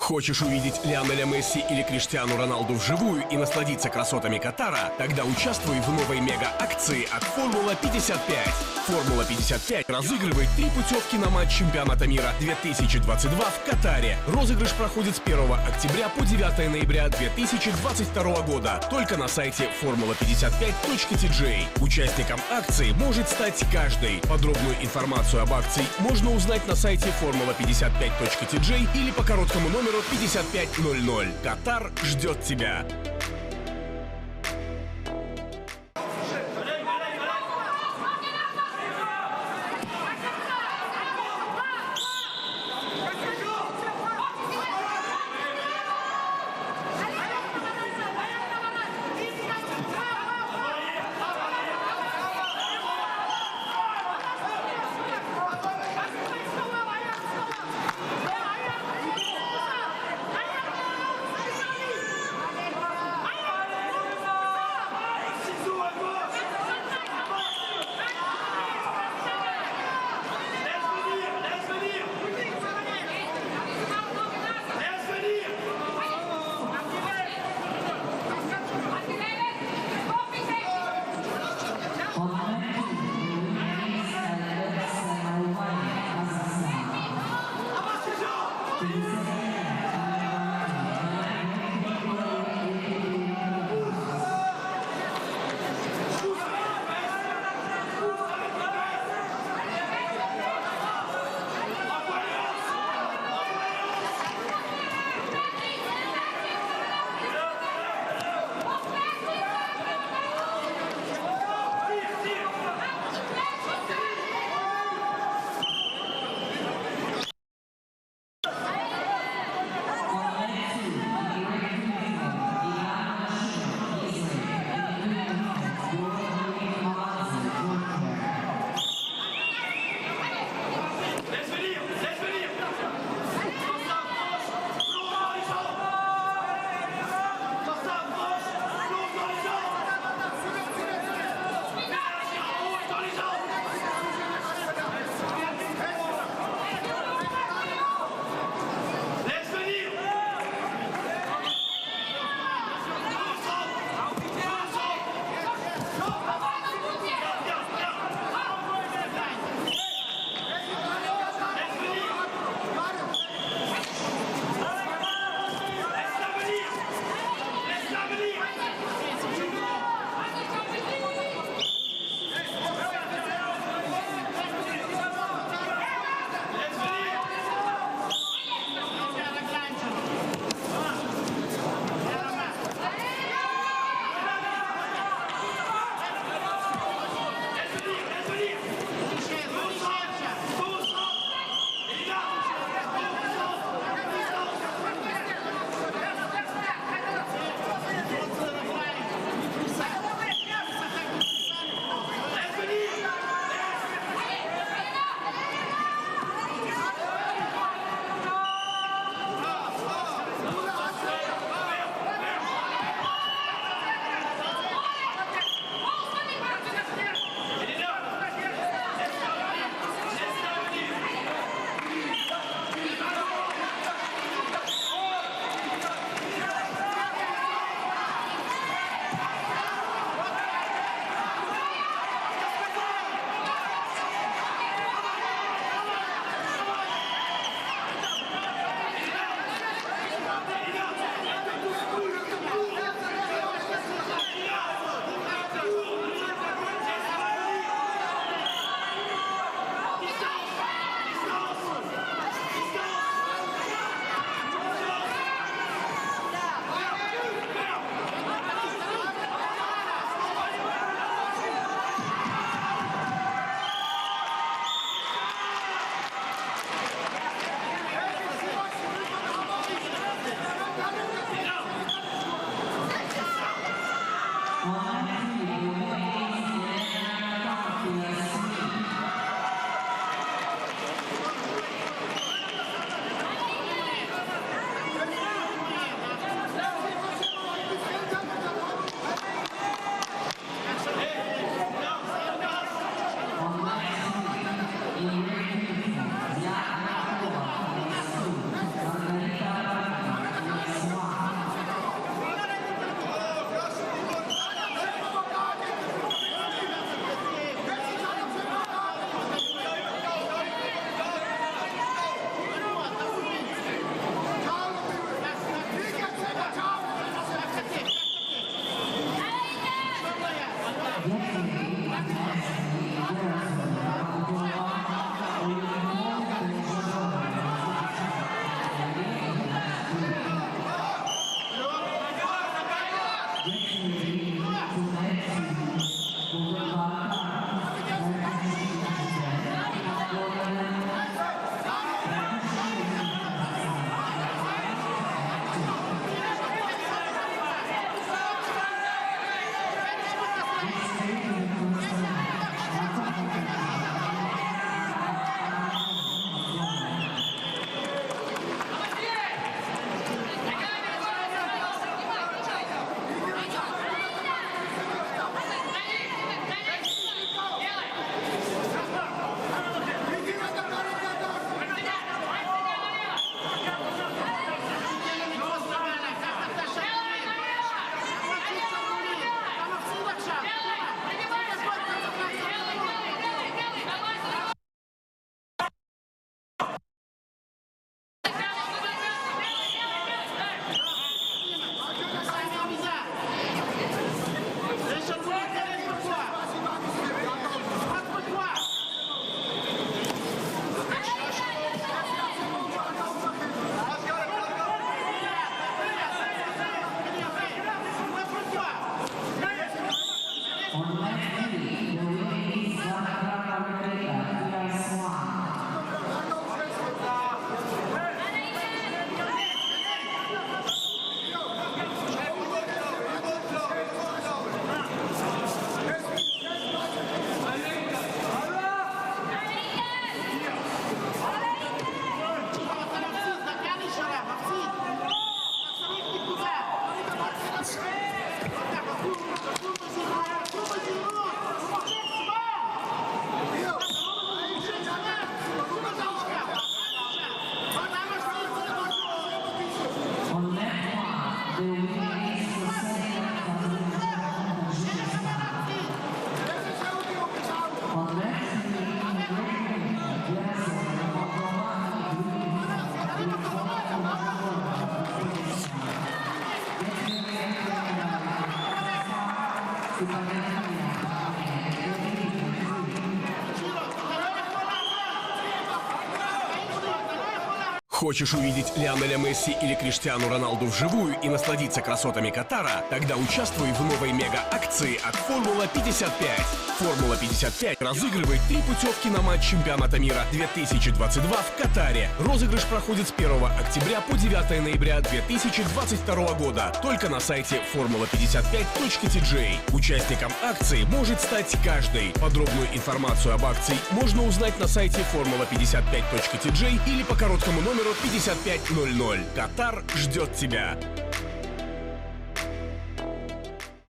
Хочешь увидеть Лионеля Месси или Криштиану Роналду вживую и насладиться красотами Катара? Тогда участвуй в новой мега-акции от Формула 55. Формула 55 разыгрывает 3 путевки на матч чемпионата мира 2022 в Катаре. Розыгрыш проходит с 1 октября по 9 ноября 2022 года. Только на сайте formula55.tj. Участником акции может стать каждый. Подробную информацию об акции можно узнать на сайте formula55.tj или по короткому номеру 5500. Катар ждет тебя. Хочешь увидеть Лионеля Месси или Криштиану Роналду вживую и насладиться красотами Катара? Тогда участвуй в новой мега-акции от Формула 55. Формула 55 разыгрывает 3 путевки на матч чемпионата мира 2022 в Катаре. Розыгрыш проходит с 1 октября по 9 ноября 2022 года. Только на сайте formula55.tj. Участником акции может стать каждый. Подробную информацию об акции можно узнать на сайте formula55.tj или по короткому номеру 5500. Катар ждет тебя.